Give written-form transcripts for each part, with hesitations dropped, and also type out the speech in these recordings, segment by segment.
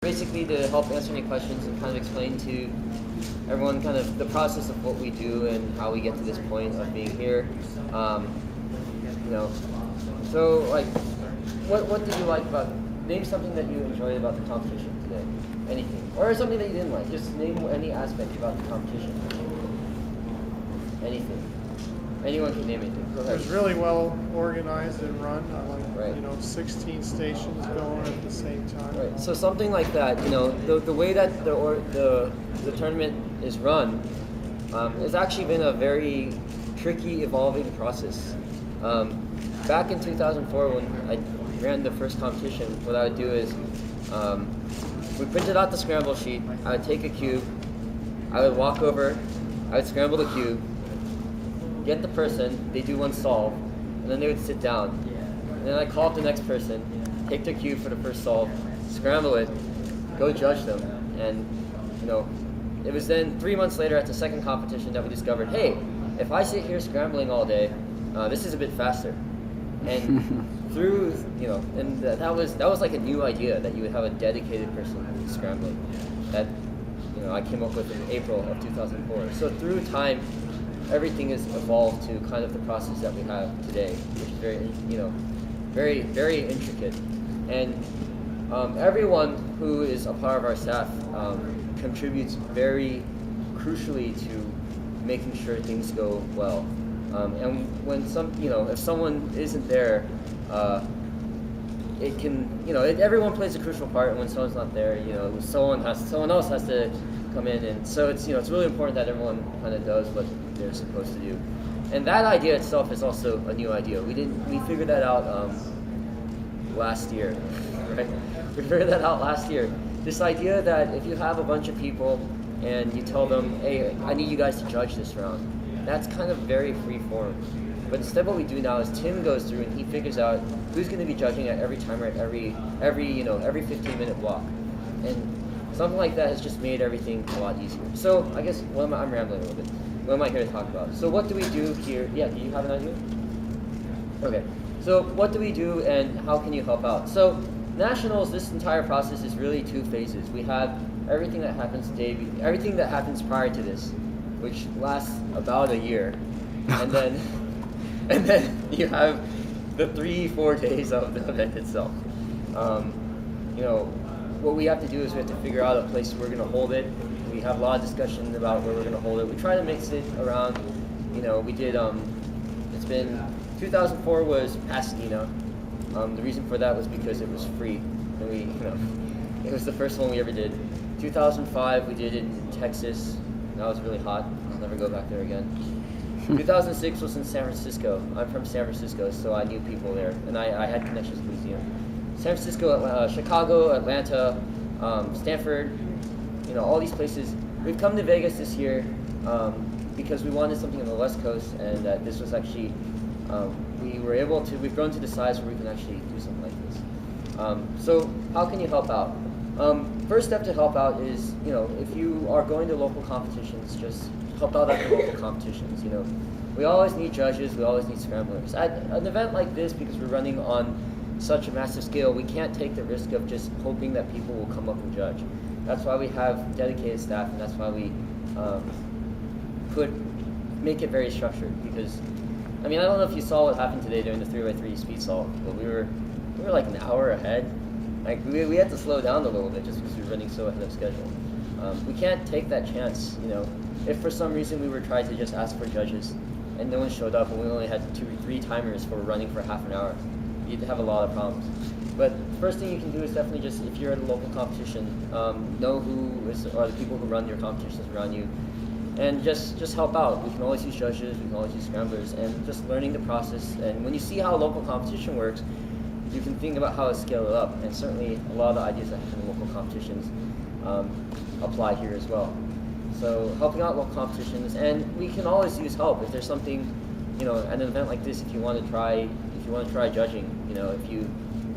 Basically to help answer any questions and kind of explain to everyone kind of the process of what we do and how we get to this point of being here. You know, so like, what did you like about? Name something that you enjoyed about the competition today. Anything, or something that you didn't like. Just name any aspect about the competition. Anything. Anyone can name anything. Go ahead. It was really well organized and run. I like, Right. 16 stations going at the same time. Right. So something like that, the way that the tournament is run, it's actually been a very tricky, evolving process. Back in 2004, when I ran the first competition, what I would do is we printed out the scramble sheet. I would take a cube. I would walk over. I would scramble the cube. Get the person. They do one solve, and then they would sit down. And then I call up the next person, take their cube for the first solve, scramble it, go judge them. And, it was then 3 months later at the second competition that we discovered, hey, if I sit here scrambling all day, this is a bit faster. And that was like a new idea, that you would have a dedicated person scrambling. That, I came up with in April of 2004. So through time, everything has evolved to kind of the process that we have today, which is very, very, very intricate. And everyone who is a part of our staff contributes very crucially to making sure things go well. And when if someone isn't there, it can, everyone plays a crucial part. And when someone's not there, someone else has to come in. And so it's really important that everyone kind of does what they're supposed to do. And that idea itself is also a new idea. We figured that out last year, right? We figured that out last year. This idea that if you have a bunch of people and you tell them, hey, I need you guys to judge this round, that's kind of very free form. But instead what we do now is Tim goes through and he figures out who's going to be judging at every timer at every 15-minute block. And something like that has just made everything a lot easier. So I guess I'm rambling a little bit. What am I here to talk about? So what do we do here? Yeah, do you have an idea? Okay. So what do we do and how can you help out? So Nationals, this entire process is really 2 phases. We have everything that happens today, everything that happens prior to this, which lasts about a year. And then you have the 3-4 days of the event itself. What we have to do is we have to figure out a place where we're going to hold it. We have a lot of discussion about where we're going to hold it. We try to mix it around, we did, it's been, 2004 was Pasadena. The reason for that was because it was free. And it was the first one we ever did. 2005, we did it in Texas. That was really hot. I'll never go back there again. 2006 was in San Francisco. I'm from San Francisco, so I knew people there. And I had connections with the museum. San Francisco, Chicago, Atlanta, Stanford, all these places. We've come to Vegas this year because we wanted something on the West Coast, and that this was actually, we've grown to the size where we can actually do something like this. So how can you help out? First step to help out is, if you are going to local competitions, just help out at the local competitions. We always need judges, we always need scramblers. At an event like this, because we're running on such a massive scale, we can't take the risk of just hoping that people will come up and judge. That's why we have dedicated staff, and that's why we make it very structured. Because, I don't know if you saw what happened today during the 3x3 speed salt, but we were like an hour ahead. Like we had to slow down a little bit just because we were running so ahead of schedule. We can't take that chance. If for some reason we were trying to just ask for judges and no one showed up and we only had 2 or 3 timers for running for half an hour, you'd have a lot of problems. But first thing you can do is definitely just, if you're at a local competition, know who are the people who run your competitions around you, and just help out. We can always use judges, we can always use scramblers, and just learning the process. And when you see how local competition works, you can think about how to scale it up. And certainly a lot of the ideas that happen in local competitions apply here as well. So helping out local competitions, and we can always use help if there's something, at an event like this. If you want to try judging,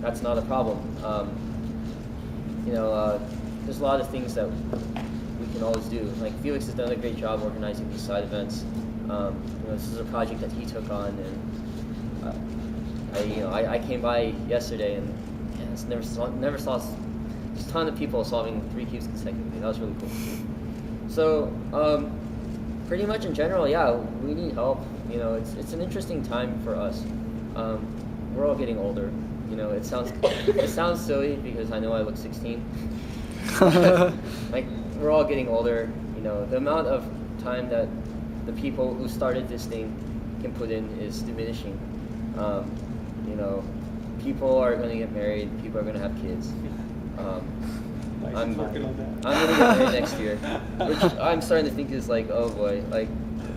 that's not a problem. There's a lot of things that we can always do. Like Felix has done a great job organizing these side events. This is a project that he took on, and I came by yesterday and it's never saw ton of people solving 3 cubes consecutively. That was really cool. So pretty much in general, yeah, we need help. You know, it's an interesting time for us. We're all getting older. You know, it sounds silly because I know I look 16. Like, we're all getting older. You know, the amount of time that the people who started this thing can put in is diminishing. You know, people are going to get married. People are going to have kids. I'm going to get married next year, which I'm starting to think is like, oh boy, like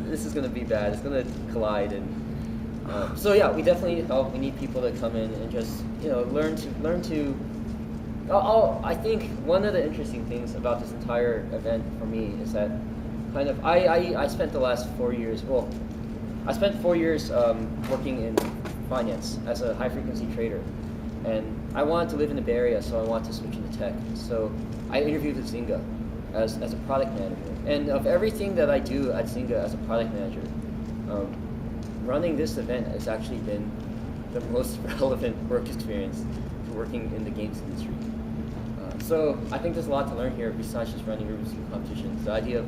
this is going to be bad. It's going to collide, and so yeah, we definitely need help. We need people to come in and just, you know, learn to. I think one of the interesting things about this entire event for me is that kind of I spent the last 4 years. Well, I spent 4 years working in finance as a high frequency trader. And I wanted to live in the Bay Area, so I wanted to switch into tech. So I interviewed with Zynga as a product manager. And of everything that I do at Zynga as a product manager, running this event has actually been the most relevant work experience to working in the games industry. So I think there's a lot to learn here besides just running Rubik's Cube competitions. The idea of,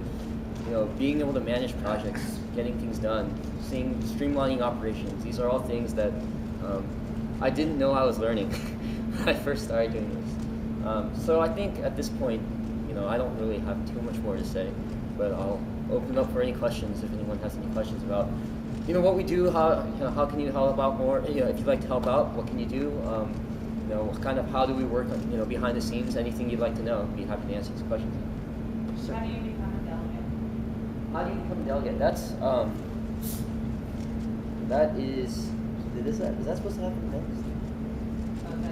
you know, being able to manage projects, getting things done, streamlining operations. These are all things that I didn't know I was learning when I first started doing this. So I think at this point, you know, I don't really have too much more to say, but I'll open up for any questions if anyone has any questions about, you know, what we do, how can you help out more? You know, if you'd like to help out, what can you do? You know, kind of how do we work, you know, behind the scenes? Anything you'd like to know, I'd be happy to answer these questions. How do you become a delegate? How do you become a delegate? Is that supposed to happen next?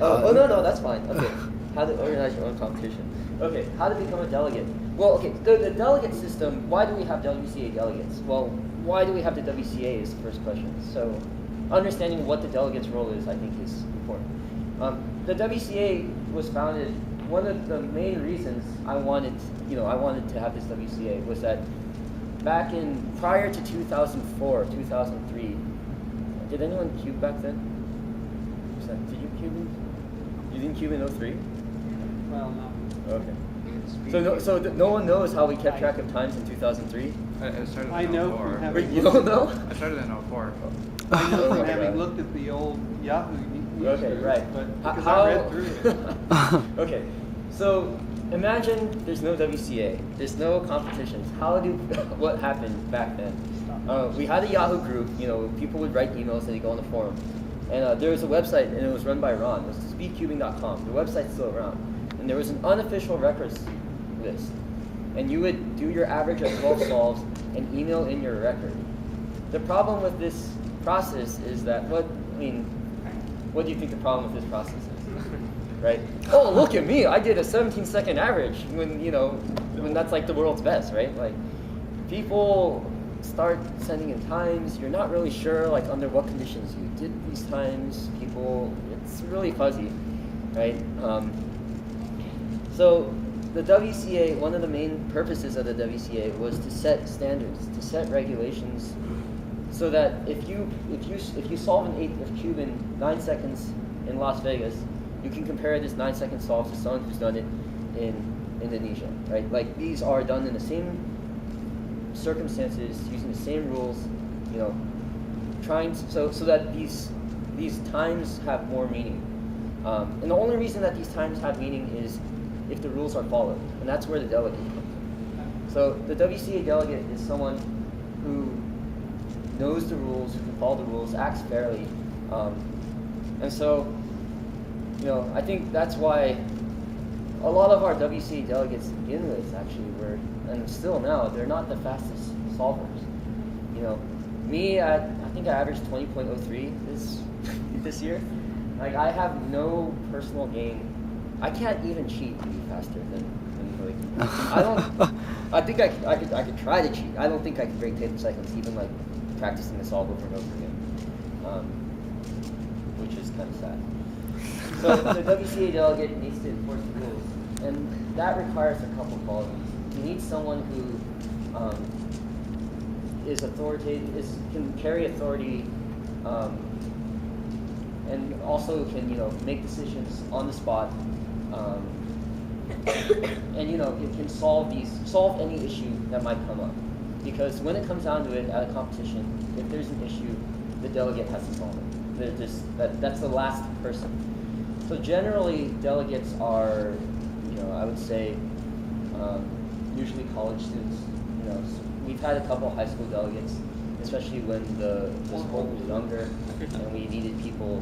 Okay. No, that's fine. Okay. How to organize your own competition. Okay, how to become a delegate. Well, okay, the delegate system, why do we have WCA delegates? Well, why do we have the WCA is the first question. So understanding what the delegate's role is, I think, is important. The WCA was founded, one of the main reasons I wanted to have this WCA was that back prior to 2004, 2003, did anyone cube back then? Did you cube You didn't cube in 03? Well, no. Okay. So no one knows how we kept track of times in 2003? I started I in know 04. from having Wait, you don't know? I started in 04. I know Oh from my having God. looked at the old Yahoo news, Okay, right. but because How- I read through it. Okay, so imagine there's no WCA, there's no competitions. What happened back then? We had a Yahoo group, you know, people would write emails and they go on the forum. And there was a website, and it was run by Ron. It was speedcubing.com. The website's still around. And there was an unofficial records list. And you would do your average of 12 solves and email in your record. The problem with this process is that, what do you think the problem with this process is? Right? Oh, look at me! I did a 17-second average when that's like the world's best, right? Like, people start sending in times. You're not really sure, like, under what conditions you did these times. It's really fuzzy, right? So the WCA, one of the main purposes of the WCA was to set standards, to set regulations, so that if you solve a cube in 9 seconds in Las Vegas, you can compare this 9-second solve to someone who's done it in Indonesia, right? Like, these are done in the same circumstances, using the same rules, you know, so that these times have more meaning. And the only reason that these times have meaning is if the rules are followed, and that's where the delegate comes in. So the WCA delegate is someone who knows the rules, who can follow the rules, acts fairly, and so, you know, I think that's why a lot of our WCA delegates to begin with actually were, and still now, they're not the fastest solvers. You know, me, I think I averaged 20.03 this year. Like, I have no personal gain. I can't even cheat to be faster than like, I think I could try to cheat. I don't think I could break 10 seconds, even like practicing the solve over and over again, which is kind of sad. So the WCA delegate needs to enforce the rules, and that requires a couple qualities. You need someone who is authoritative, can carry authority, and also can, you know, make decisions on the spot, and it can solve any issue that might come up. Because when it comes down to it at a competition, if there's an issue, the delegate has to solve it. That's the last person. So generally, delegates are, I would say, usually college students. So we've had a couple high school delegates, especially when the sport was younger and we needed people.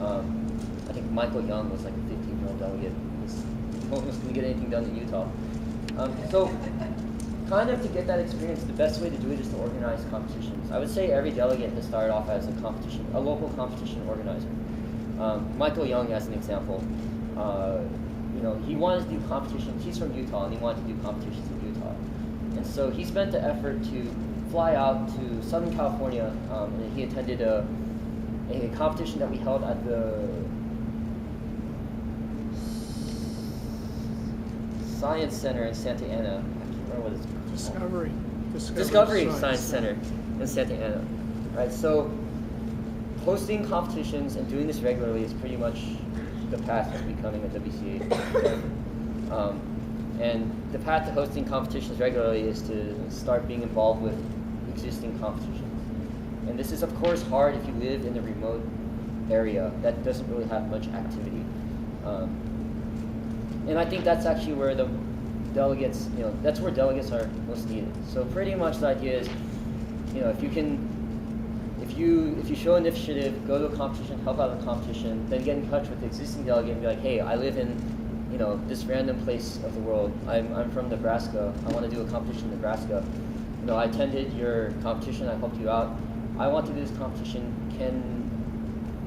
I think Michael Young was like a 15-year-old delegate. No one was going to get anything done in Utah. So kind of to get that experience, the best way to do it is to organize competitions. I would say every delegate has started off as a local competition organizer. Michael Young, as an example, he wanted to do competitions. He's from Utah, and he wanted to do competitions in Utah. And so he spent the effort to fly out to Southern California, and he attended a competition that we held at the Science Center in Santa Ana. I can't remember what it's called. Discovery Science Center in Santa Ana. Right, so hosting competitions and doing this regularly is pretty much the path to becoming a WCA. And the path to hosting competitions regularly is to start being involved with existing competitions. And this is, of course, hard if you live in a remote area that doesn't really have much activity. And I think that's actually where the delegates, that's where delegates are most needed. So pretty much the idea is, if you show initiative, go to a competition, help out in a competition, then get in touch with the existing delegate and be like, hey, I live in, this random place of the world. I'm from Nebraska. I want to do a competition in Nebraska. I attended your competition. I helped you out. I want to do this competition.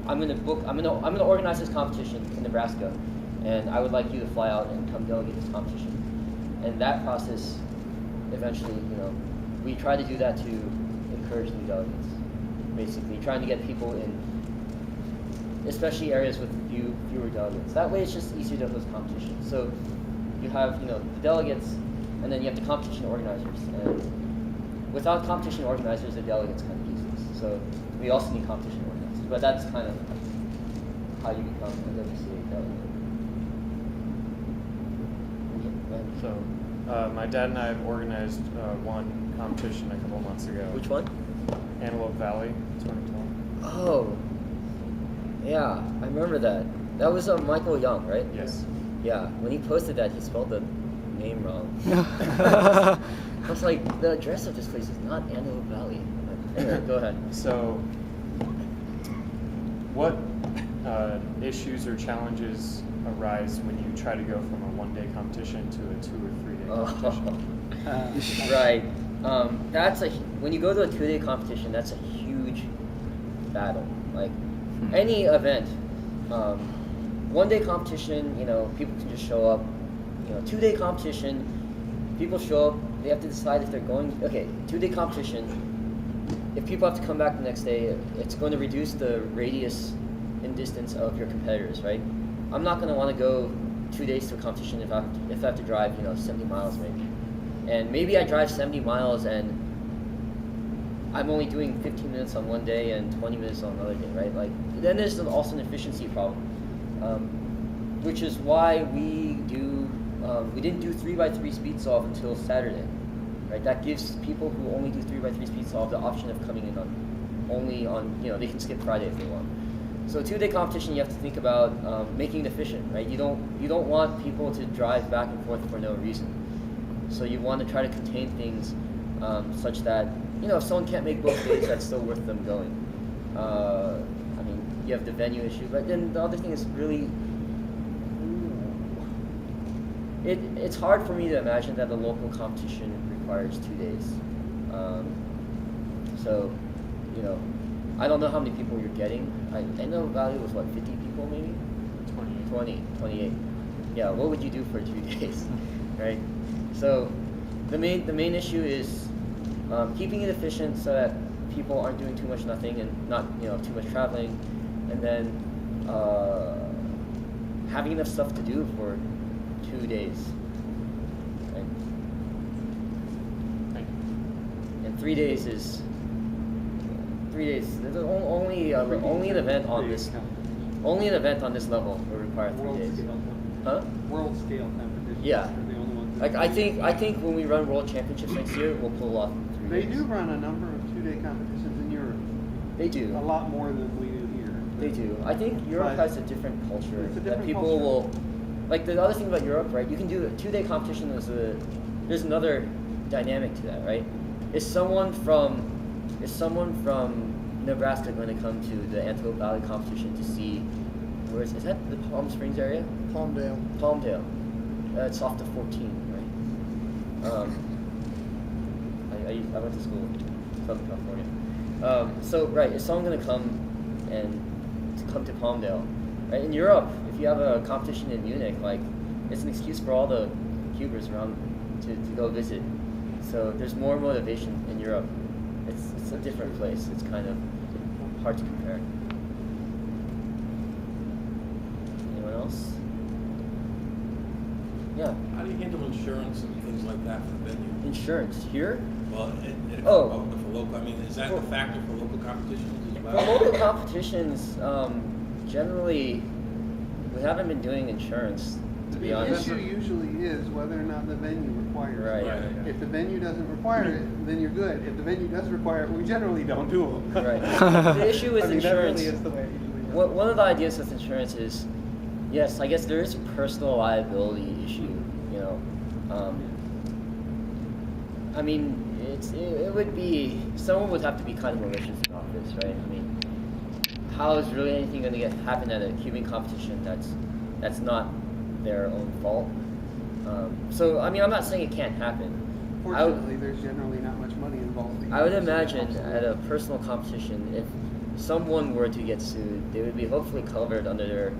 I'm gonna organize this competition in Nebraska, and I would like you to fly out and come delegate this competition. And that process, eventually, we try to do that to encourage new delegates. Basically, trying to get people in, especially areas with fewer delegates. That way, it's just easier to host competitions. So you have, the delegates, and then you have the competition organizers. And without competition organizers, the delegates kind of useless. So we also need competition organizers. But that's kind of how you become a WCA delegate. So, my dad and I have organized one competition a couple months ago. Which one? Antelope Valley, 2012. Oh, yeah, I remember that. That was Michael Young, right? Yes. Yeah, when he posted that, he spelled the name wrong. I was like, the address of this place is not Antelope Valley. Anyway, go ahead. So, what issues or challenges arise when you try to go from a one-day competition to a 2 or 3 day competition? Right. When you go to a 2-day competition, that's a huge battle. Like any event, 1-day competition, people can just show up. 2-day competition, people show up. They have to decide if they're going. Okay, 2-day competition. If people have to come back the next day, it's going to reduce the radius and distance of your competitors, right? I'm not going to want to go 2 days to a competition if I have to drive, 70 miles maybe. And maybe I drive 70 miles and I'm only doing 15 minutes on one day and 20 minutes on another day, right? Like, then there's also an efficiency problem, which is why we didn't do 3x3 speed solve until Saturday, right? That gives people who only do 3x3 speed solve the option of coming in only on, they can skip Friday if they want. So 2-day competition, you have to think about making it efficient, right? You don't want people to drive back and forth for no reason. So you want to try to contain things such that, if someone can't make both days, that's still worth them going. You have the venue issue, but then the other thing is really, it's hard for me to imagine that a local competition requires 2 days. So, I don't know how many people you're getting. I know Valley was 50 people maybe? 28. Yeah, what would you do for 2 days, right? So the main issue is keeping it efficient so that people aren't doing too much nothing and not too much traveling, and then having enough stuff to do for 2 days. Right? And 3 days is 3 days. There's only an event on this level will require 3 days. Huh? World scale competition. Yeah. They're the only ones. Like that I do think it. I think when we run World Championships next year, we'll pull off 3 They games. do run a number of 2-day competitions in Europe. They do. A lot more than we do here. They do. I think Europe But has a different culture it's a that different people culture. will. Like the other thing about Europe, right? You can do a 2-day competition. There's another dynamic to that, right? Is someone from Nebraska going to come to the Antelope Valley competition to see? Is that the Palm Springs area? Palmdale. Palmdale. It's off the 14, right? I went to school in Southern California. So right, is someone going to come to Palmdale? Right? In Europe, if you have a competition in Munich, like it's an excuse for all the cubers around to go visit. So there's more motivation in Europe. It's a different place. It's kind of hard to compare. Anyone else? Yeah. How do you handle insurance and things like that for the venue? Insurance here? Well, Oh. for local, I mean, is that a factor for local competitions as For well? local competitions, generally, we haven't been doing insurance, to be The honest. issue usually is whether or not the venue requires it. Right. Right. If the venue doesn't require it, then you're good. If the venue does require it, we generally don't do them. Right. The issue with I mean, insurance. That really is the way it usually goes. One of the ideas with insurance is, yes, I guess there is a personal liability issue. You know, I mean, it would be someone would have to be kind of malicious in office, right? I mean, how is really anything going to happen at a cubing competition that's not their own fault? So I mean, I'm not saying it can't happen. Fortunately, there's generally not much money involved. I would imagine at a personal competition, if someone were to get sued, they would be hopefully covered under their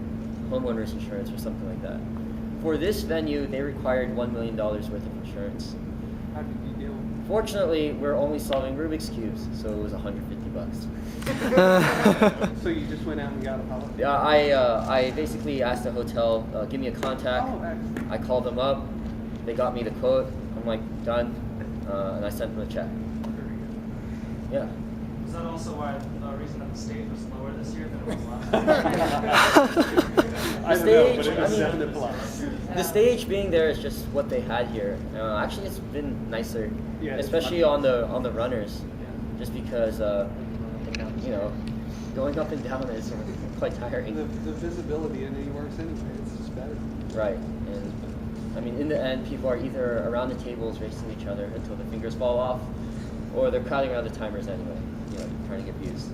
homeowner's insurance or something like that. For this venue, they required $1 million worth of insurance. How did you deal? Fortunately, we're only solving Rubik's cubes, so it was $150. So you just went out and got a policy? Yeah, I basically asked the hotel, give me a contact. Oh, excellent. I called them up. They got me the quote. I'm like, done. And I sent them a check. Very good. Yeah. Is that also why the reason that the stage was lower this year than it was last year? I don't know, but it was definite plus. The stage being there is just what they had here. Actually, it's been nicer, Yeah, it's especially much on the runners, Yeah. just because you know, going up and down is quite tiring. The visibility isn't any worse anyway. It's just better. Right, and I mean, in the end, people are either around the tables racing each other until the fingers fall off, or they're crowding around the timers anyway, you know, trying to get views.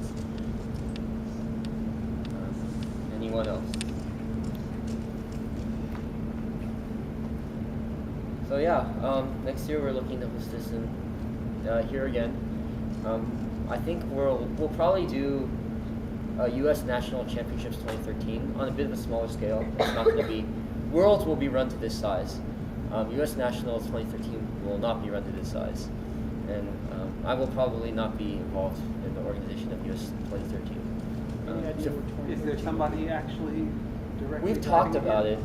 Anyone else? So yeah, next year we're looking to host this in here again. I think we'll probably do U.S. National Championships 2013 on a bit of a smaller scale. It's not going to be Worlds will be run to this size. U.S. Nationals 2013 will not be run to this size, and I will probably not be involved in the organization of U.S. 2013. Any idea So- what Is there somebody actually directly? We've talked running about it.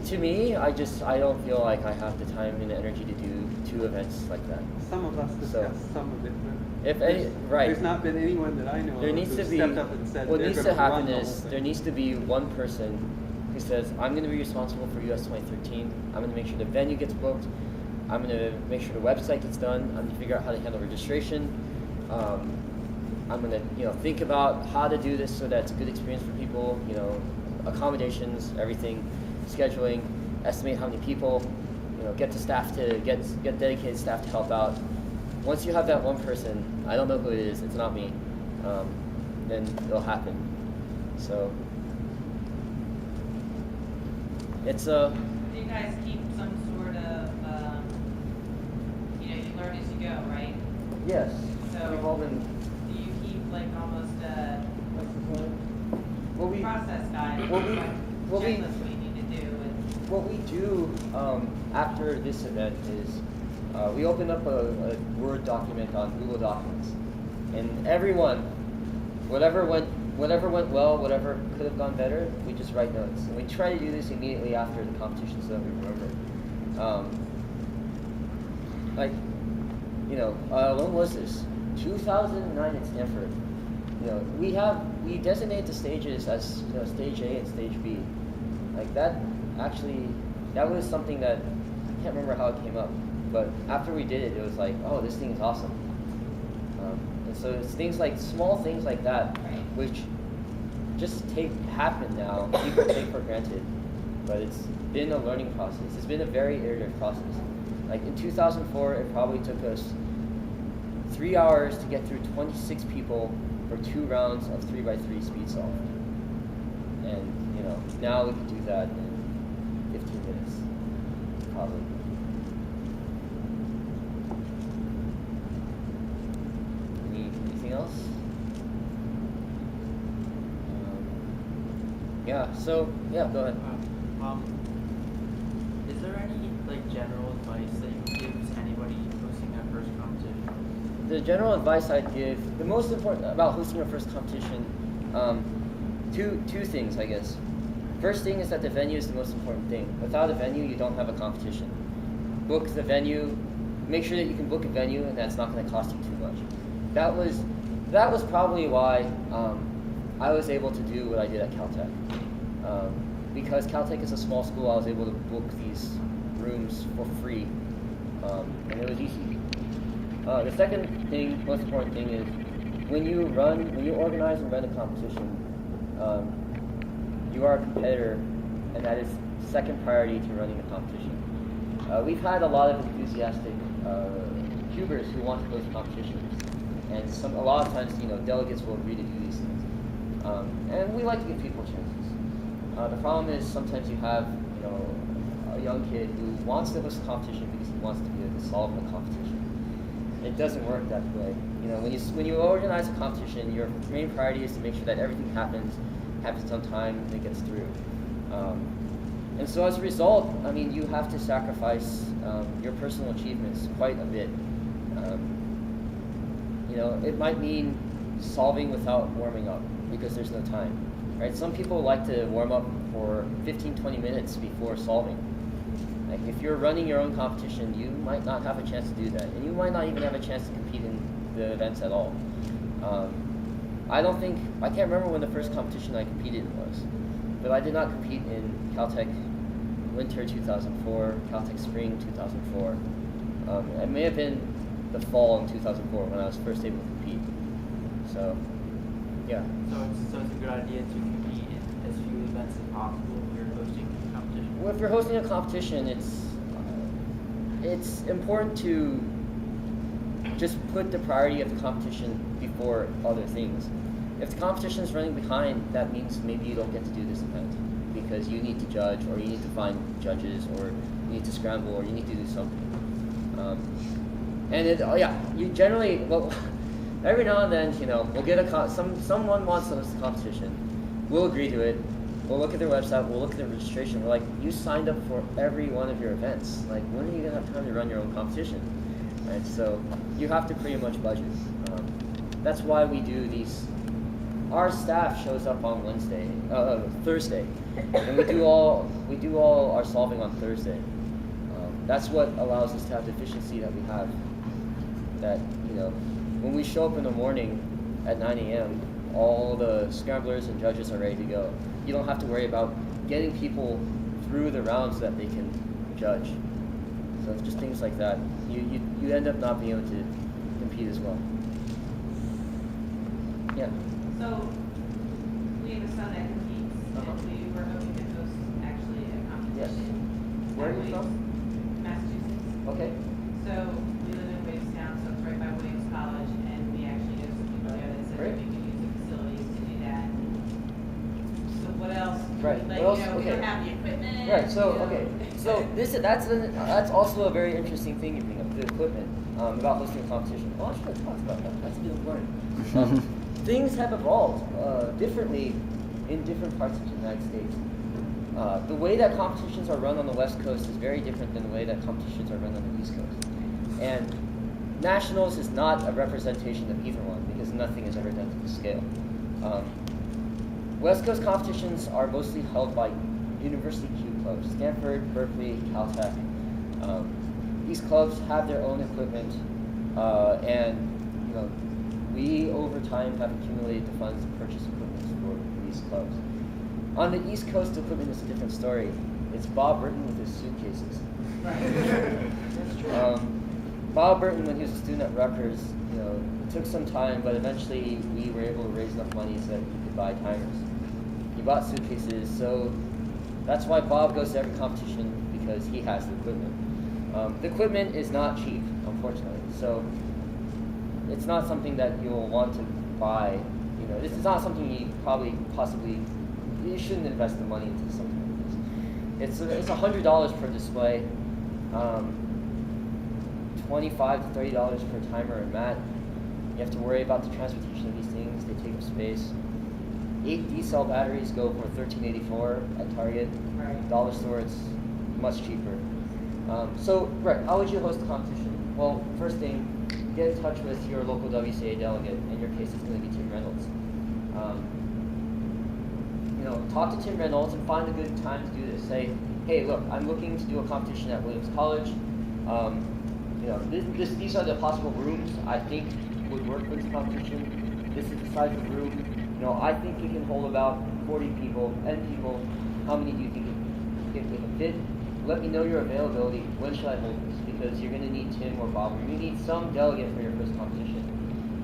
To me, I don't feel like I have the time and the energy to do 2 events like that. Some of us discussed some of it, but If any, right. there's not been anyone that I know There of needs to who be. stepped up and said What they're needs gonna to happen run the whole is thing. there needs to be one person who says, "I'm going to be responsible for US 2013. I'm going to make sure the venue gets booked. I'm going to make sure the website gets done. I'm going to figure out how to handle registration. I'm going to think about how to do this so that it's a good experience for people. Accommodations, everything, scheduling, estimate how many people. Get the staff to get dedicated staff to help out. Once you have that one person, I don't know who it is. It's not me. Then it'll happen. So it's Do you guys keep some sort of, you learn as you go, right? yes. So- We've all been. Do you keep like almost a Well, we process guide? well, we- like well, we- checklist what you need to do and what we do after this event is we open up a Word document on Google Documents, and everyone, whatever went well, whatever could have gone better, we just write notes, and we try to do this immediately after the competition so that we remember. When was this? 2009 at Stanford. We designate the stages as stage A and stage B. Like that, actually, that was something that can't remember how it came up, but after we did it, it was like, oh, this thing is awesome. And so it's things like, small things like that, which just happen now, people take for granted, but it's been a learning process. It's been a very iterative process. Like in 2004, it probably took us 3 hours to get through 26 people for 2 rounds of 3x3 speed solve. And now we can do that in 15 minutes, probably. Anything else? Go ahead. Is there any general advice that you would give to anybody hosting their first competition? The general advice I'd give, the most important about hosting your first competition, two things, I guess. First thing is that the venue is the most important thing. Without a venue, you don't have a competition. Book the venue, make sure that you can book a venue and that's not going to cost you too much. That was probably why I was able to do what I did at Caltech. Because Caltech is a small school, I was able to book these rooms for free, and it was easy. The second thing, most important thing, is when you organize and run a competition, you are a competitor, and that is second priority to running a competition. We've had a lot of enthusiastic cubers who want to go to competitions, and a lot of times, delegates will agree to do these things, and we like to give people chances. The problem is sometimes you have, a young kid who wants to host a competition because he wants to be able to solve the competition. It doesn't work that way. When you organize a competition, your main priority is to make sure that everything happens on time, and it gets through. And so as a result, you have to sacrifice your personal achievements quite a bit. It might mean solving without warming up because there's no time. Right? Some people like to warm up for 15-20 minutes before solving. Like if you're running your own competition, you might not have a chance to do that, and you might not even have a chance to compete in the events at all. I can't remember when the first competition I competed in was, but I did not compete in Caltech Winter 2004, Caltech Spring 2004. It may have been the fall in 2004 when I was first able to compete. So, yeah. So it's a good idea to compete in as few events as possible if you're hosting a competition? Well, if you're hosting a competition, it's important to just put the priority of the competition before other things. If the competition is running behind, that means maybe you don't get to do this event because you need to judge, or you need to find judges, or you need to scramble, or you need to do something. You generally, every now and then, we'll get someone wants to host a competition. We'll agree to it. We'll look at their website. We'll look at their registration. We're like, you signed up for every one of your events. Like, when are you gonna have time to run your own competition? Right. So you have to pretty much budget. That's why we do these. Our staff shows up on Thursday, and we do all our solving on Thursday. That's what allows us to have the efficiency that we have. That when we show up in the morning at 9 a.m., all the scramblers and judges are ready to go. You don't have to worry about getting people through the rounds so that they can judge. So it's just things like that. You end up not being able to compete as well. Yeah. So we have a son that competes, Uh-huh. and we were hoping to host actually a Yes. competition. Where are you from? Massachusetts. Okay. So we live in Wavestown, so it's right by Williams College, and we actually know some people there that said Great. that we could use the facilities to do that. So what else? Right. Like, What else? we Okay. don't have the equipment. Right. So you know. okay. So that's also a very interesting thing you bring up, the equipment, about hosting a competition. Oh, I should have talked about that. That's been important. Things have evolved differently in different parts of the United States. The way that competitions are run on the West Coast is very different than the way that competitions are run on the East Coast. And nationals is not a representation of either one because nothing is ever done to the scale. West Coast competitions are mostly held by university Q clubs, Stanford, Berkeley, Caltech. These clubs have their own equipment, and we over time have accumulated the funds to purchase equipment for these clubs. On the East Coast, equipment is a different story. It's Bob Burton with his suitcases. Bob Burton, when he was a student at Rutgers, it took some time, but eventually we were able to raise enough money so that he could buy timers. He bought suitcases, so that's why Bob goes to every competition, because he has the equipment. The equipment is not cheap, unfortunately, so it's not something that you'll want to buy. This is not something you you shouldn't invest the money into something like this. It's $100 per display, $25 to $30 per timer and mat. You have to worry about the transportation of these things. They take up space. 8 D-cell batteries go for $13.84 at Target. Right. Dollar store, it's much cheaper. How would you host a competition? Well, first thing, get in touch with your local WCA delegate. In your case, it's going to be Tim Reynolds. Talk to Tim Reynolds and find a good time to do this. Say, hey, look, I'm looking to do a competition at Williams College. These are the possible rooms I think would work for this competition. This is the size of the room. I think it can hold about 40 people, N people. How many do you think it can fit? Let me know your availability. When should I hold this? Because you're going to need Tim or Bob. You're going to need some delegate for your first competition.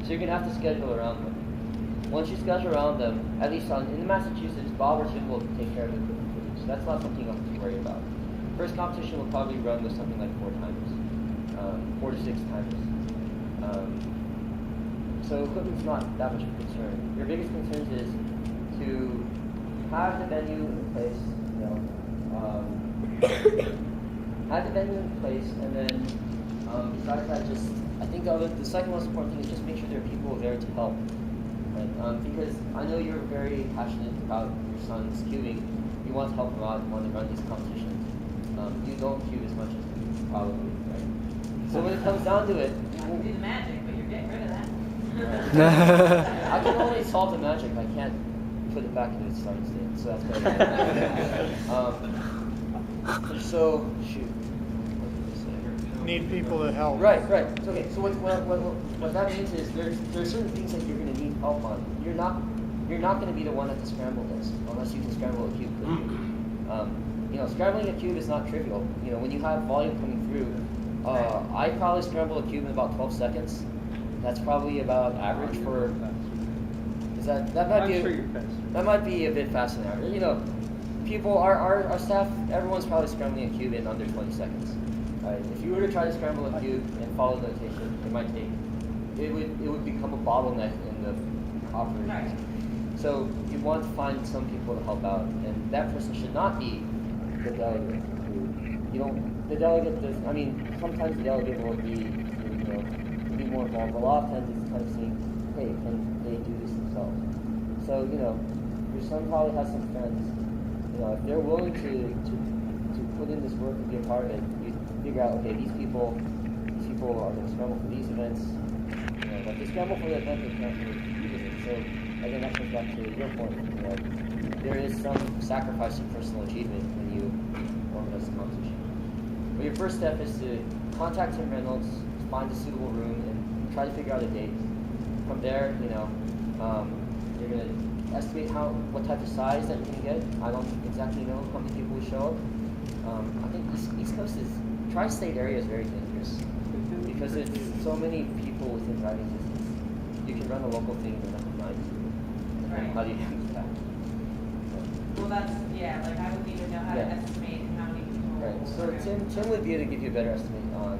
So you're going to have to schedule around them. Once you schedule around them, at least in Massachusetts, Bob or Tim will take care of the equipment for you. So that's not something you have to worry about. First competition will probably run with something like 4 timers, 4 to 6 timers. So equipment's not that much of a concern. Your biggest concern is to have the venue in place, have the venue in place, and then besides that, I think the second most important thing is just make sure there are people there to help. Right? Because I know you're very passionate about your son's cubing. You want to help him out, you want to run these competitions. You don't cube as much as you probably, right? So when it comes down to it, I can do the magic, but you're getting rid of that. I can only solve the magic. I can't put it back into its starting state. So that's what shoot. Need people to help. Right. Okay. So what that means is there's certain things that you're going to need help on. You're not going to be the one that can scramble this unless you can scramble a cube quickly. Scrambling a cube is not trivial. When you have volume coming through, I probably scramble a cube in about 12 seconds. That's probably about average for. That might be a bit faster than average. People, our staff, everyone's probably scrambling a cube in under 20 seconds. Right? If you were to try to scramble a cube and follow the notation, it would become a bottleneck in the operation. Right. So you want to find some people to help out, and that person should not be the delegate. The delegate does. Sometimes the delegate will be more involved. A lot of times it's kind of saying, hey, can they do this themselves? So your son probably has some friends. If they're willing to put in this work and be a part of it, you figure out, okay, these people are going to scramble for these events. But they scramble for the event, they can't really use it. So again, that comes back to your point. There is some sacrifice of personal achievement when you organize a competition. But your first step is to contact Tim Reynolds, find a suitable room, and try to figure out a date. From there, you're going to estimate what type of size that you can get. I don't exactly know how many people will show up. I think East Coast tri-state area is very dangerous because it's so many people within driving distance. You can run a local thing in enough time. Right. How do you do that? Well, that's, I wouldn't even know how to estimate how many people. Right. So Tim would be able to give you a better estimate on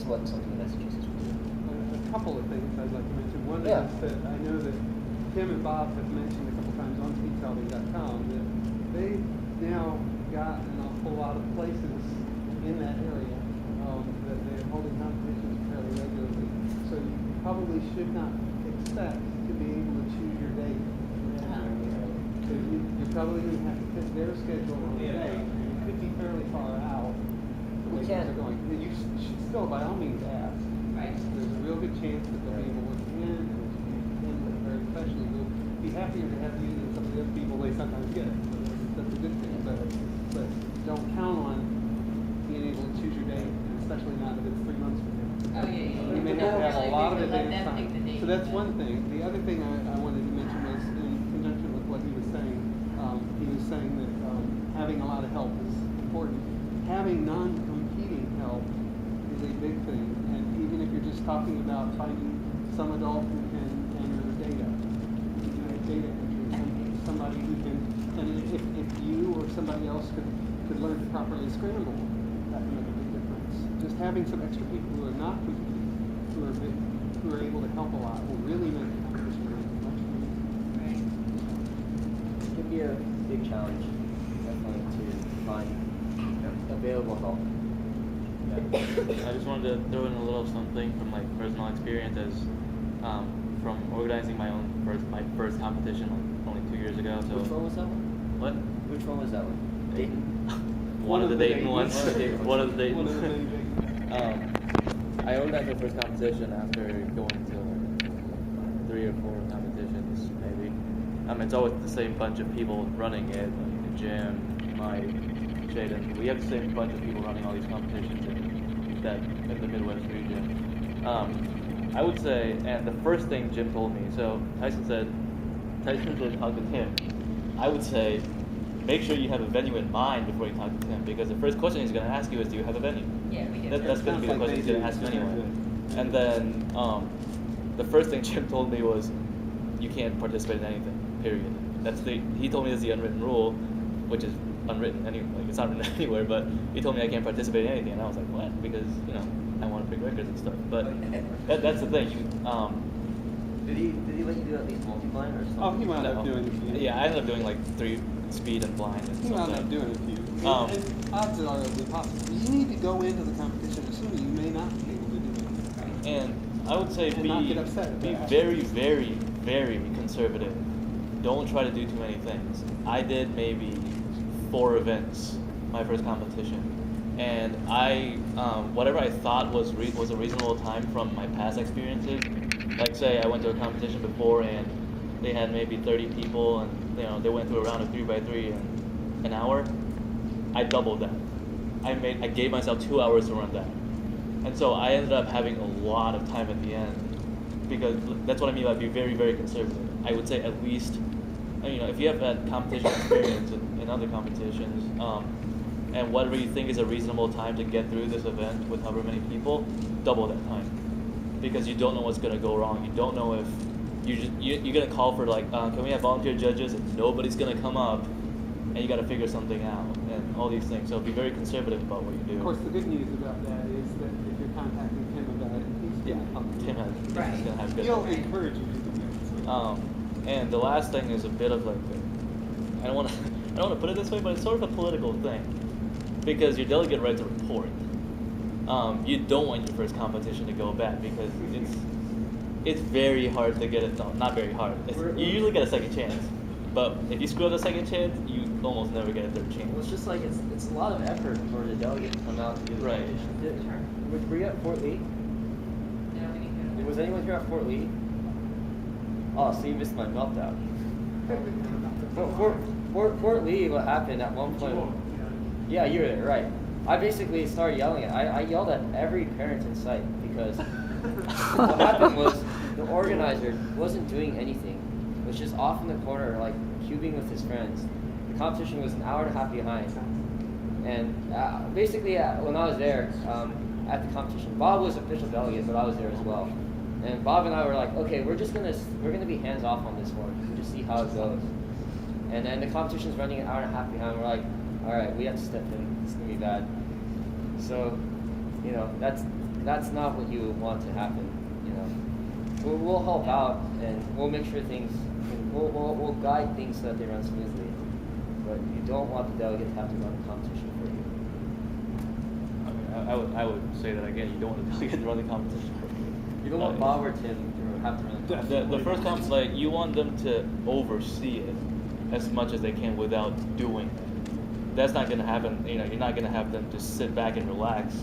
what something in Massachusetts would do. A couple of things I'd like to mention. One is that I know that Tim and Bob have mentioned a couple times on speedsolving.com that they've now got an awful lot of places in that area that they're holding competitions fairly regularly. So you probably should not expect to be able to choose your date. Because you're probably going to have to fit their schedule on the day. It could be fairly far out. We can't. You should still, by all means, ask. Right. There's a real good chance that they'll be able to work in and very professionally. They'll be happier to have you than some of the other people they sometimes get. So that's a good thing. But don't count on being able to choose your date, especially not if it's 3 months from now. Oh, yeah. You may have to have a lot of Let advance them pick the time. date. So that's one thing. The other thing I wanted to mention was in conjunction with what he was saying. He was saying that having a lot of help is important. Having non-competing help is a big thing. And even if you're just talking about finding some adult who can enter data, data entry, somebody who can, and if you or somebody else could learn to properly scramble, that would make a big difference. Just having some extra people who are not competing, who are able to help a lot, will really make the competition much easier. It can be a big challenge, definitely, to find available help. I just wanted to throw in a little something from like personal experience as from organizing my first competition like only 2 years ago. So Which one was that one? what? Which one was that one? Dayton? One of the Dayton ones. One of the Dayton One of the Dayton. One of the Dayton. I organized my first competition after going to like 3 or 4 competitions, maybe. It's always the same bunch of people running it, like Jim, Mike, Shaden. We have the same bunch of people running all these competitions in the Midwest region. I would say, and the first thing Jim told me, so Tyson said talk to Tim. I would say, make sure you have a venue in mind before you talk to Tim, because the first question he's going to ask you is, do you have a venue? Yeah, we did. That's going to be the question he's going to ask you anyway. And then the first thing Jim told me was, you can't participate in anything, period. He told me that's the unwritten rule, which is unwritten it's not written anywhere, but he told me I can't participate in anything, and I was like, what? Because, I want to break records and stuff. But that's the thing. Did he let you do at least multi-blind or something? Oh, he wound up doing a few. Yeah, I ended up doing like 3 speed and blind and He wound something. up doing a few. And odds are impossible. You need to go into the competition assuming you may not be able to do it. And I would say And not get upset. be very, very, very conservative. Don't try to do too many things. I did maybe 4 events my first competition, and whatever I thought was a reasonable time from my past experiences. Like say I went to a competition before and they had maybe 30 people and they went through a round of 3x3 in an hour. I doubled that. I gave myself 2 hours to run that, and so I ended up having a lot of time at the end, because that's what I mean by be very, very conservative. I would say at least, if you have had competition experience in other competitions, and whatever you think is a reasonable time to get through this event with however many people, double that time, because you don't know what's going to go wrong. You don't know if you're going to call for can we have volunteer judges, and nobody's going to come up, and you got to figure something out, and all these things. So be very conservative about what you do. Of course, the good news about that is that if you're contacting Tim about it, he's going to help you. Tim's going to have good. He'll encourage you to do that. And the last thing is a bit of I don't want to put it this way, but it's sort of a political thing, because your delegate writes a report. You don't want your first competition to go bad, because it's very hard to get it. No, not very hard. You usually get a second chance, but if you screw up the second chance, you almost never get a third chance. Well, it's just like it's a lot of effort for the delegate to come out and do the Right. competition. Were you at Fort Lee? No, we didn't go. Was anyone here at Fort Lee? Oh, so you missed my meltdown. Fort Lee, what happened at one point? Yeah, you were there, right? I basically started yelling I yelled at every parent in sight, because what happened was the organizer wasn't doing anything. Was just off in the corner, like cubing with his friends. The competition was an hour and a half behind, and basically when I was there at the competition, Bob was official delegate, but I was there as well. And Bob and I were like, okay, we're gonna be hands off on this one, and just see how it goes. And then the competition's running an hour and a half behind. We're like, all right, we have to step in. It's gonna be bad. So, that's not what you want to happen. We'll help out, and we'll make sure we'll guide things so that they run smoothly. But you don't want the delegate to have to run the competition for you. I would say that again. You don't want the delegate to run the competition for you. You don't want Bob or Tim to have to run the competition. The first comp, you want them to oversee it as much as they can without doing it. That's not going to happen. You're not going to have them just sit back and relax.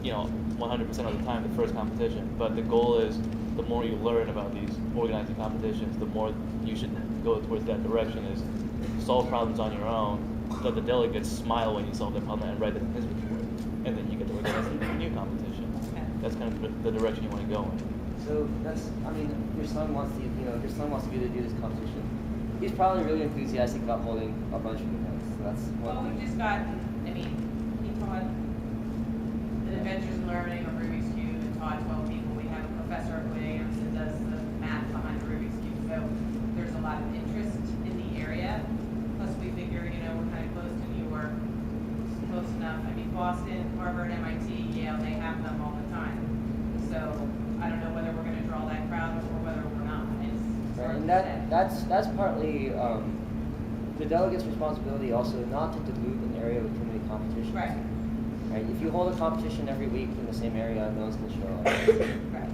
100% of the time, the first competition. But the goal is, the more you learn about these organizing competitions, the more you should go towards that direction. Is solve problems on your own. Let the delegates smile when you solve the problem and write it in his report, and then you get to organize a new competition. That's kind of the direction you want to go in. So your son wants you to do this competition. He's probably really enthusiastic about holding a bunch of events. So that's one Well, thing. we've just gotten, he taught Adventures in Learning of Rubik's Cube and taught 12 people. We have a professor at Williams that does the math behind the Rubik's Cube. So there's a lot of interest in the area. Plus we figure, you know, we're kind of close to New York, close enough. I mean, Boston, Harvard, MIT, Yale, they have them all the time. So I don't know whether we're going to draw that crowd or whether we're not. It's hard And to say. that's partly the delegate's responsibility also not to dilute an area with too many competitions. Right. Right. If you hold a competition every week in the same area, no one's going to show up. Right.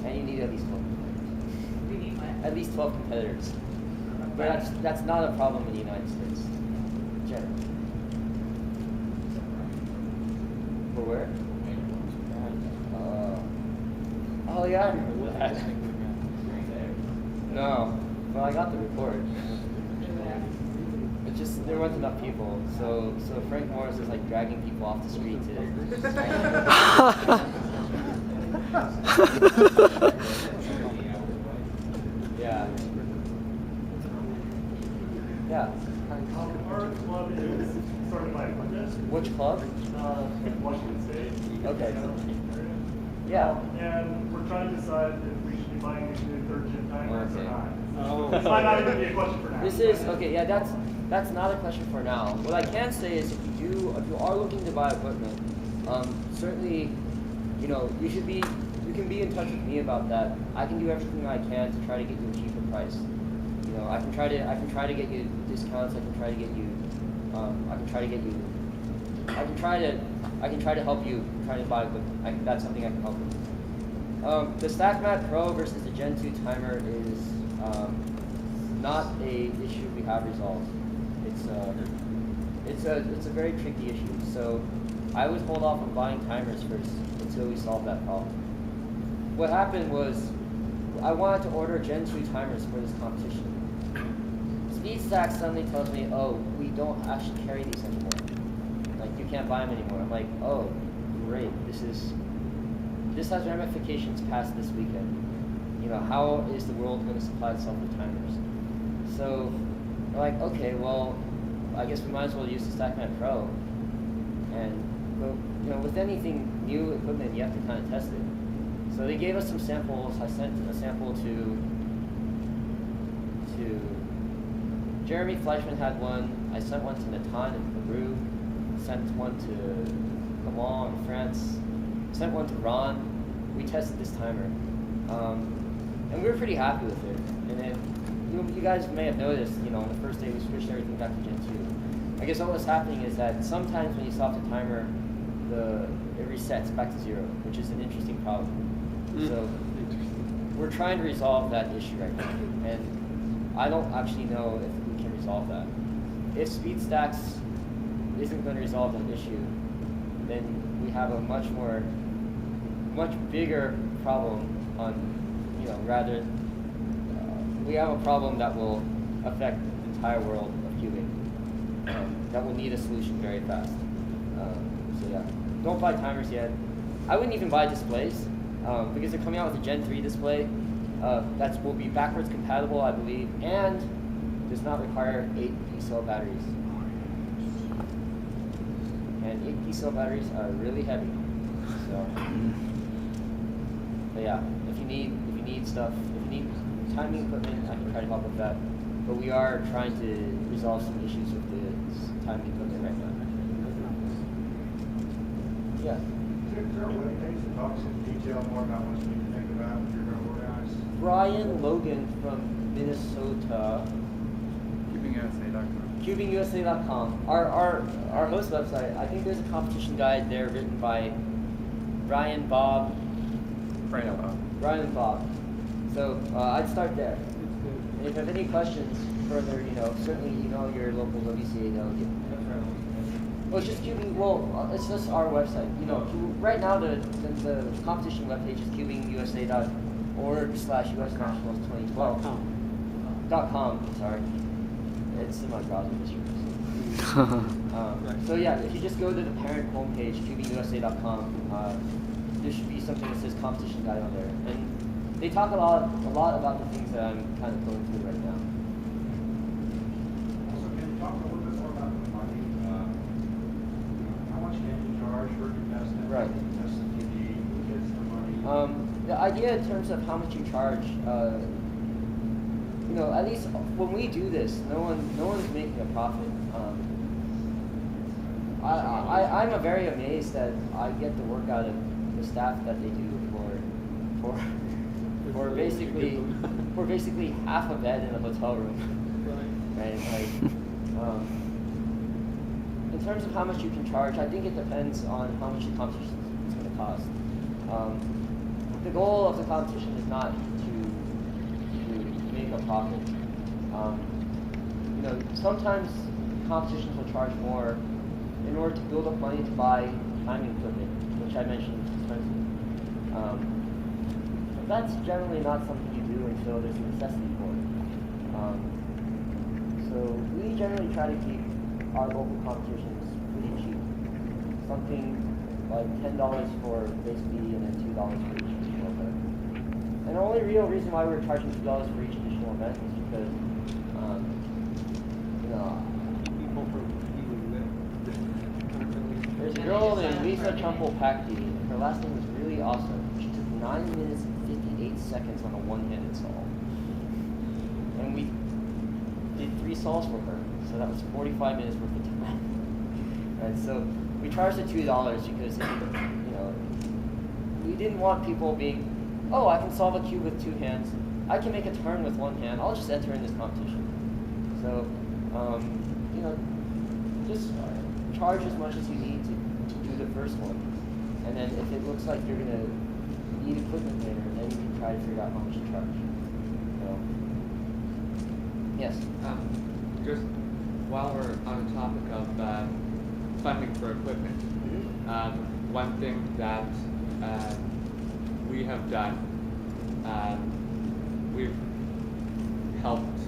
And you need at least 12 competitors. We need what? At least 12 competitors. But that's not a problem in the United States. Generally. For where? Oh yeah, I remember that. No, but I got the report. It's just there weren't enough people, so Frank Morris is like dragging people off the street yeah. Yeah. Our club is started by Monday. Which club? Washington State. Okay. Yeah. And we're trying to decide if we should be buying these new third gen timers or Okay. not. Oh. This might not even be a question for now. This is okay. Yeah, that's not a question for now. What I can say is, if you are looking to buy equipment, certainly, you know, you can be in touch with me about that. I can do everything I can to try to get you a cheaper price. You know, I can try to get you discounts. I can try to get you help you try to buy equipment. That's something I can help with. The StackMat Pro versus the Gen 2 timer is not a issue we have resolved. It's a very tricky issue. So I would hold off on buying timers first until we solve that problem. What happened was I wanted to order Gen 2 timers for this competition. SpeedStack suddenly tells me, oh, we don't actually carry these anymore. Like, you can't buy them anymore. I'm like, oh, great. This has ramifications past this weekend. You know, how is the world going to supply itself with timers? So we're like, okay, well, I guess we might as well use the StackMat Pro. And, well, you know, with anything new equipment, you have to kind of test it. So they gave us some samples. I sent a sample to Jeremy Fleischman had one. I sent one to Nathan in Peru. Sent one to Clement in France. Sent one to Ron. We tested this timer. And we were pretty happy with it. And then you guys may have noticed, you know, on the first day we switched everything back to Gen 2. I guess what was happening is that sometimes when you stop the timer, it resets back to 0, which is an interesting problem. So we're trying to resolve that issue right now, and I don't actually know if we can resolve that. If SpeedStacks isn't going to resolve that issue, then we have a much bigger problem on, you know, we have a problem that will affect the entire world of cubing. That will need a solution very fast. So yeah, don't buy timers yet. I wouldn't even buy displays. Because they're coming out with a Gen 3 display that will be backwards compatible, I believe, and does not require 8 D-cell batteries. And 8 D-cell batteries are really heavy. So, but yeah, if you need timing equipment, I can try to help with that. But we are trying to resolve some issues with the timing equipment right now. Yeah. Is there a way to talk in detail more about what you need to think about if you're going to organize? Brian Logan from Minnesota. CubingUSA.com. Our host website. I think there's a competition guide there written by Brian and Bob. So I'd start there. And if you have any questions further, you know, certainly email your local WCA delegate. Well, it's just cubing. Well, it's just our website. You know, right now the competition webpage is cubingusa.org/USNationals2012.com. Sorry, it's in my browser history. So yeah, if you just go to the parent homepage, cubingusa.com, there should be something that says competition guide on there, and they talk a lot about the things that I'm kind of going through right now. Also, can you talk a little bit more about the money? How much can you charge contest, and Right. the contestant TD, who gets the money? The idea in terms of how much you charge, at least when we do this, no one's making a profit. I'm very amazed that I get the work out of the staff that they do for basically half a bed in a hotel room. Right? Like, in terms of how much you can charge, I think it depends on how much the competition is going to cost. The goal of the competition is not to make a profit. Sometimes competitions will charge more in order to build up money to buy timing equipment, which I mentioned is expensive. But that's generally not something you do until there's a necessity for it. So we generally try to keep our local competitions pretty cheap. Something like $10 for base fee and then $2 for each additional event. And the only real reason why we're charging $2 for each additional event is because, People for there's a girl named Lisa Chumpel-Packdy. Her last name was really awesome. She took 9 minutes and 58 seconds on a one-handed saw. And we did 3 saws for her. So that was 45 minutes worth of time. And so we charged her $2 because, we didn't want people being, oh, I can solve a cube with 2 hands. I can make a turn with 1 hand. I'll just enter in this competition. So, just charge as much as you need to do the first one. And then if it looks like you're going to need equipment later, then you can try to figure out how much to charge. So, yes? Just while we're on the topic of funding for equipment, one thing that we have done, we've helped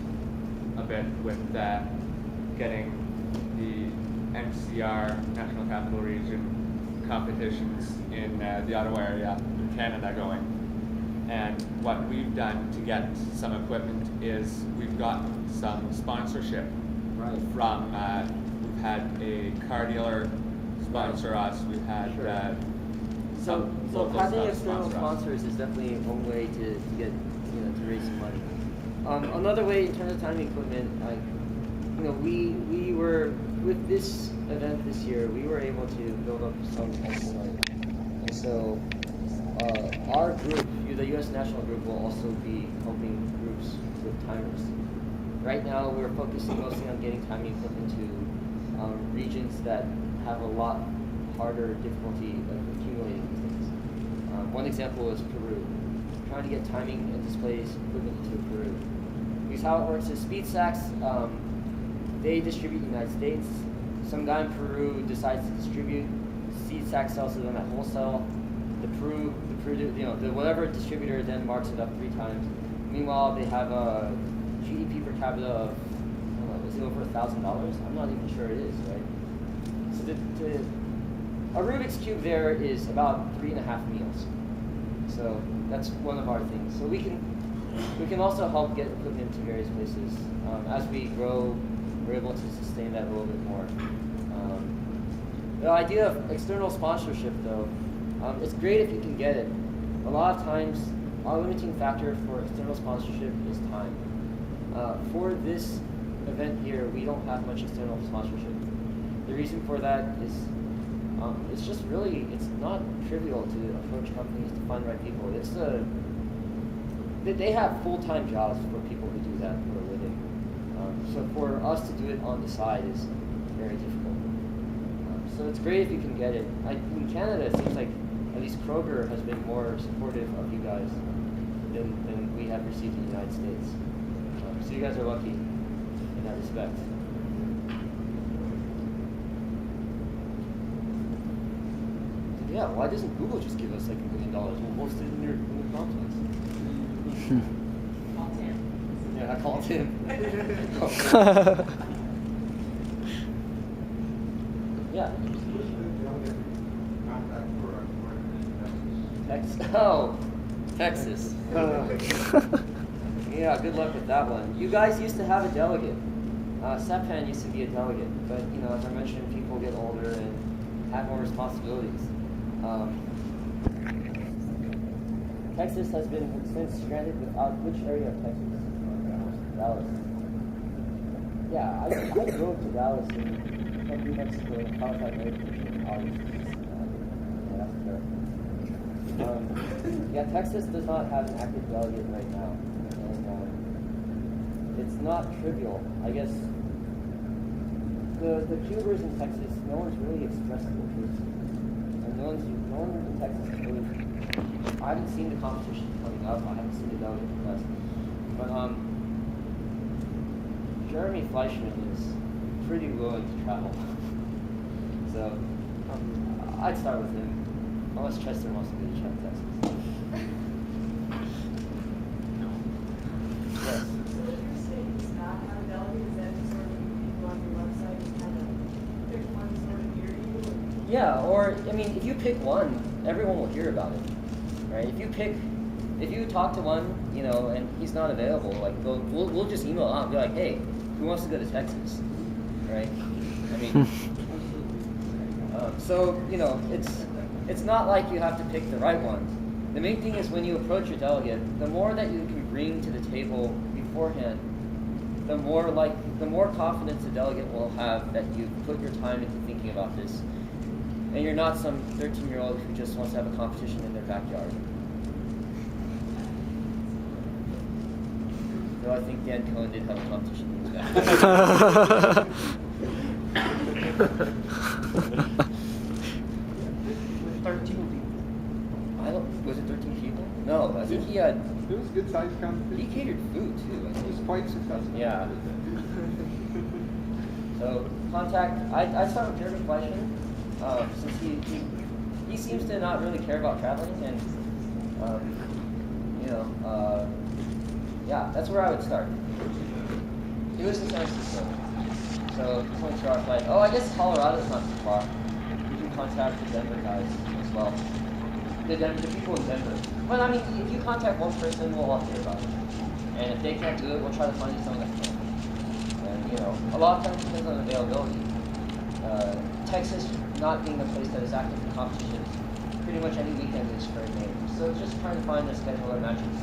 a bit with getting the NCR, National Capital Region, competitions in the Ottawa area in Canada going. And what we've done to get some equipment is we've got some sponsorship from, we've had a car dealer sponsor us, we've had So local having stuff external sponsor us. sponsors is definitely one way to get, to raise some money. Another way in terms of timing equipment, we were, with this event this year, we were able to build up some extra money. And so our group, the U.S. National Group, will also be helping groups with timers. Right now, we're focusing mostly on getting timing equipment to regions that have a lot harder difficulty of accumulating these things. One example is Peru. Trying to get timing and displays equipment to Peru. Because how it works is SpeedStacks, they distribute in the United States. Some guy in Peru decides to distribute. SpeedStacks sells to them at wholesale. The whatever distributor then marks it up 3 times. Meanwhile, they have a GDP per capita of, is it over $1,000? I'm not even sure it is, right? So a Rubik's Cube there is about 3.5 meals. So that's one of our things. So we can also help get equipment to various places. As we grow, we're able to sustain that a little bit more. The idea of external sponsorship, though, it's great if you can get it. A lot of times, our limiting factor for external sponsorship is time. For this event here, we don't have much external sponsorship. The reason for that is it's just really, it's not trivial to approach companies to find the right people. They have full-time jobs for people who do that for a living. So for us to do it on the side is very difficult. So it's great if you can get it. In Canada, it seems like at least Kroger has been more supportive of you guys than we have received in the United States. So you guys are lucky in that respect. Yeah, why doesn't Google just give us like $1 million? We'll host it in your conference. Call Tim. Yeah, I called him. Yeah. Texas. Yeah, good luck with that one. You guys used to have a delegate. Sapan used to be a delegate, but as I mentioned, people get older and have more responsibilities. Texas has been since stranded without which area of Texas? Dallas. Yeah, I drove to Dallas in New Mexico in qualified American in August. That's correct. Yeah, Texas does not have an active delegate right now, and it's not trivial. I guess the Cubers in Texas, no one's really expressed interest, and no one in Texas is really. I haven't seen the competition coming up. I haven't seen the delegate request, but Jeremy Fleischman is pretty willing to travel, so I'd start with him. Unless Chester wants to go to Texas. Yes. So if your state does not have a delegate, is that just sort of people on your website just kind of pick one sort of near you? Yeah, or I mean, if you pick one, everyone will hear about it, right? If you talk to one, you know, and he's not available, like we'll just email out and be like, hey, who wants to go to Texas, right? I mean, so you know, it's not like you have to pick the right one. The main thing is when you approach your delegate, the more that you can bring to the table beforehand, the more confidence the delegate will have that you put your time into thinking about this. And you're not some 13-year-old who just wants to have a competition in their backyard. Though I think Dan Cohen did have a competition in his backyard. 13 people. Was it 13 people? No, I think he had. It was a good sized competition. He catered food too. It was quite successful. Yeah. So contact. I start with Jeremy Fleischman, since he seems to not really care about traveling, and yeah, that's where I would start. He lives in San Francisco, so 24-hour flight. Oh, I guess Colorado's not too far. You can contact the Denver guys as well. The people in Denver. But I mean, if you contact one person, we'll all hear about it. And if they can't do it, we'll try to find you someone that can. And you know, a lot of times it depends on availability. Texas not being a place that is active in competition, pretty much any weekend is fair game. So it's just trying to find a schedule that matches.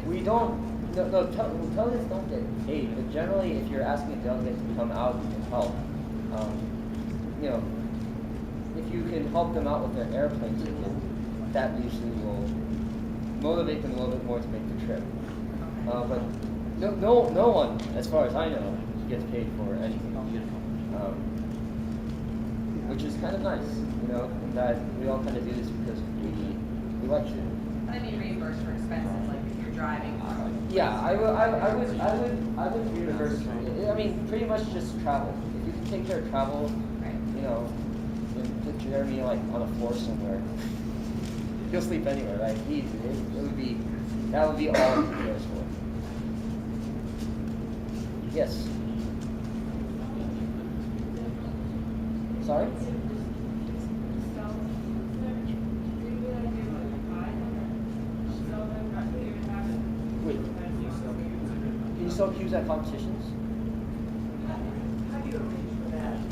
We don't. No, delegates don't get paid. But generally, if you're asking a delegate to come out and help, you know, if you can help them out with their airplane ticket, that usually will motivate them a little bit more to make the trip. But no one, as far as I know, gets paid for anything. Which is kind of nice, you know, in that we all kind of do this because we like to. I mean, reimbursed for expenses, like if you're driving. Yeah, I would reimburse. I mean, pretty much just travel. If you can take care of travel, you know, and put Jeremy like on a floor somewhere. He'll sleep anywhere, right? That would be all he cares for. Yes. Sorry? Wait. Can you sell cubes at competitions?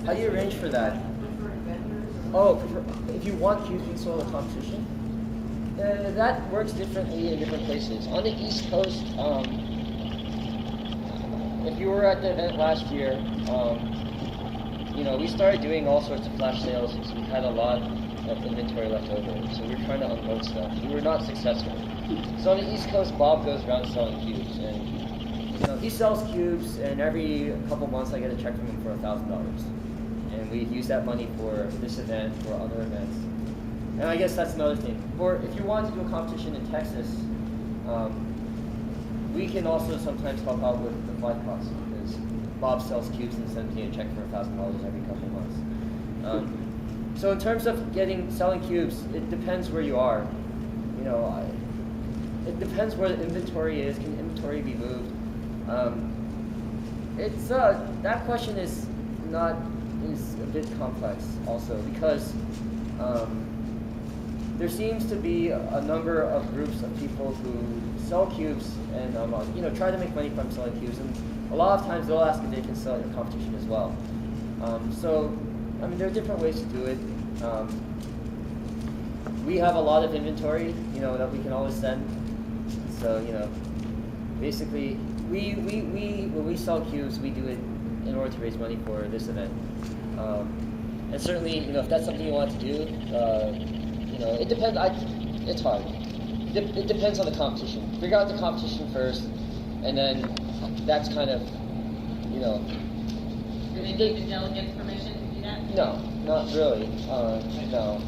How do you arrange for that? Oh, if you want cubes being sold at competition? That works differently in different places. On the East Coast, if you were at the event last year, you know, we started doing all sorts of flash sales since we had a lot of inventory left over. So we were trying to unload stuff. We were not successful. So on the East Coast, Bob goes around selling cubes, and you know, he sells cubes, and every couple months I get a check from him for $1,000, and we use that money for this event, for other events. And I guess that's another thing. Or if you want to do a competition in Texas, we can also sometimes help out with the flight costs because Bob sells cubes and sends me a check for $1,000 every couple of months. So in terms of selling cubes, it depends where you are. You know, it depends where the inventory is. Can inventory be moved? That question is a bit complex also because there seems to be a number of groups of people who sell cubes and you know, try to make money from selling cubes, and a lot of times they'll ask if they can sell at your competition as well. So, I mean, there are different ways to do it. We have a lot of inventory, that we can always send. So, basically, when we sell cubes, we do it in order to raise money for this event. And certainly, if that's something you want to do, it depends. It's hard. It depends on the competition. Figure out the competition first, and then that's kind of, Do they need the delegates' permission to do that? No, not really. No.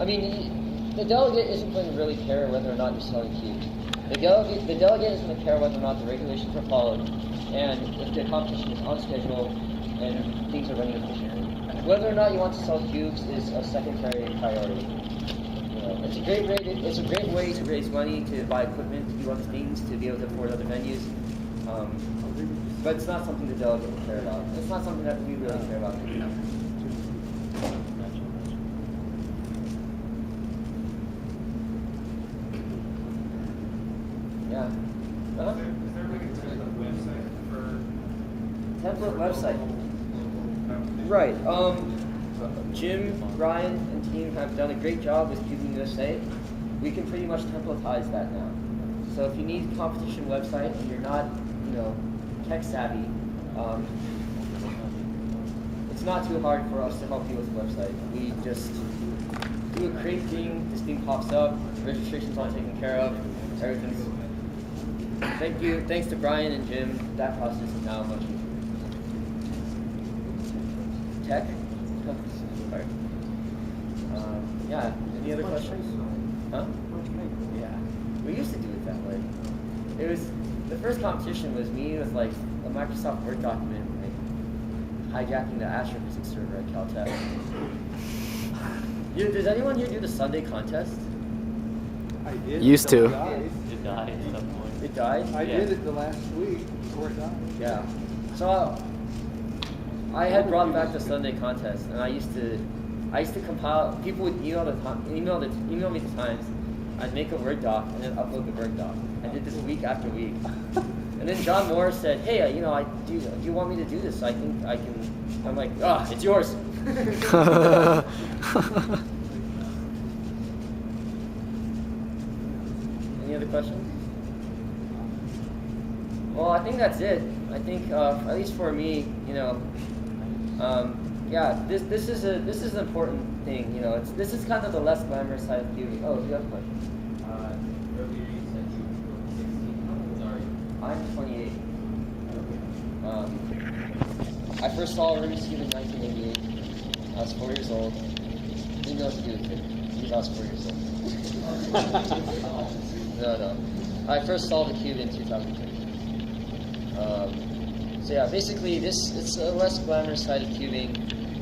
I mean, the delegate isn't going to really care whether or not you're selling cubes. The delegate is going to care whether or not the regulations are followed, and if the competition is on schedule and things are running efficiently. Whether or not you want to sell cubes is a secondary priority. It's a great way to raise money, to buy equipment, to do other things, to be able to afford other venues. But it's not something the delegate will care about. It's not something that we really care about. Yeah. Uh-huh. Is there like a template website for template website? Right. Jim, Ryan, and team have done a great job with Cubing USA. We can pretty much templatize that now. So if you need a competition website and you're not, tech savvy, it's not too hard for us to help you with the website. We just do a create thing, this thing pops up, registration's all taken care of, everything's. Thank you. Thanks to Brian and Jim, that process is now much easier. Tech? Sorry. Yeah, any other questions? Huh? Yeah. We used to do it that way. The first competition was me with like a Microsoft Word document, like hijacking the astrophysics server at Caltech. Does anyone here do the Sunday contest? I did. Used to. It died at some point. It died? I did it the last week before it died. Yeah. So I had brought back the Sunday contest, and I used to compile. People would email me the times. I'd make a Word doc and then upload the Word doc. I did this week after week. And then John Moore said, "Hey, do you want me to do this? I think I can." I'm like, it's yours. Any other questions? Well, I think that's it. I think at least for me, this is an important thing. This is kind of the less glamorous side of cubing. Oh, do you have a question? Earlier you said you were 16. How old are you? I'm 28. I first saw a Rubik's Cube in 1988. I was 4 years old. Didn't know what to do with it. I was 4 years old. No. I first saw the cube in 2003. So yeah, basically it's a less glamorous side of cubing.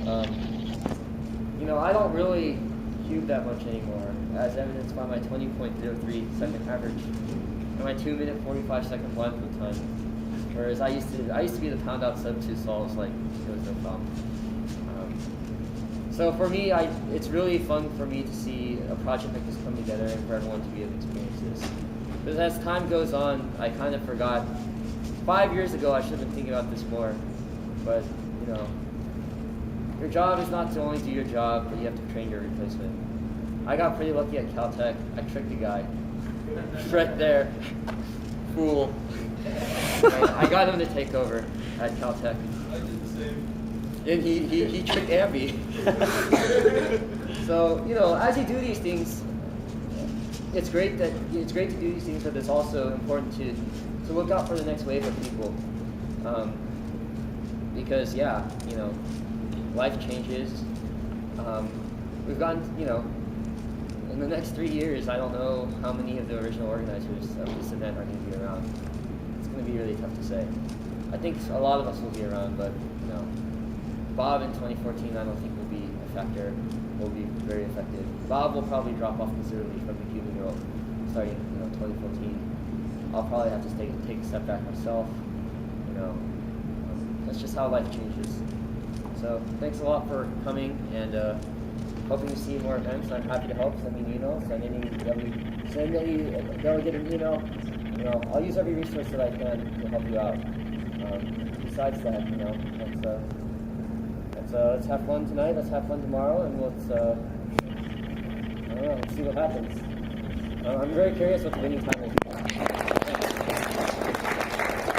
I don't really cube that much anymore, as evidenced by my 20.03 second average and my 2 minute 45 second blind foot time. Whereas I used to be the pound out sub 2 solves like it was no problem. So for me, it's really fun for me to see a project like this come together and for everyone to be able to experience this. But as time goes on, I kind of forgot. 5 years ago, I should have been thinking about this more. But, your job is not to only do your job, but you have to train your replacement. I got pretty lucky at Caltech. I tricked the guy. Right there. Fool. I got him to take over at Caltech. I did the same. And he tricked Ambi. So, as you do these things, it's great to do these things, but it's also important to look out for the next wave of people. Because life changes. We've gotten, in the next 3 years, I don't know how many of the original organizers of this event are going to be around. It's going to be really tough to say. I think a lot of us will be around, but Bob in 2014 I don't think will be a factor, will be very effective. Bob will probably drop off considerably from the cubing world starting 2014. I'll probably have to take a step back myself. That's just how life changes. So thanks a lot for coming, and hoping to see more events. I'm happy to help. Send me an email. Send any delegate an email. I'll use every resource that I can to help you out. Besides that, that's let's have fun tonight. Let's have fun tomorrow, and let's I don't know. Let's see what happens. I'm very curious what the winning time will be.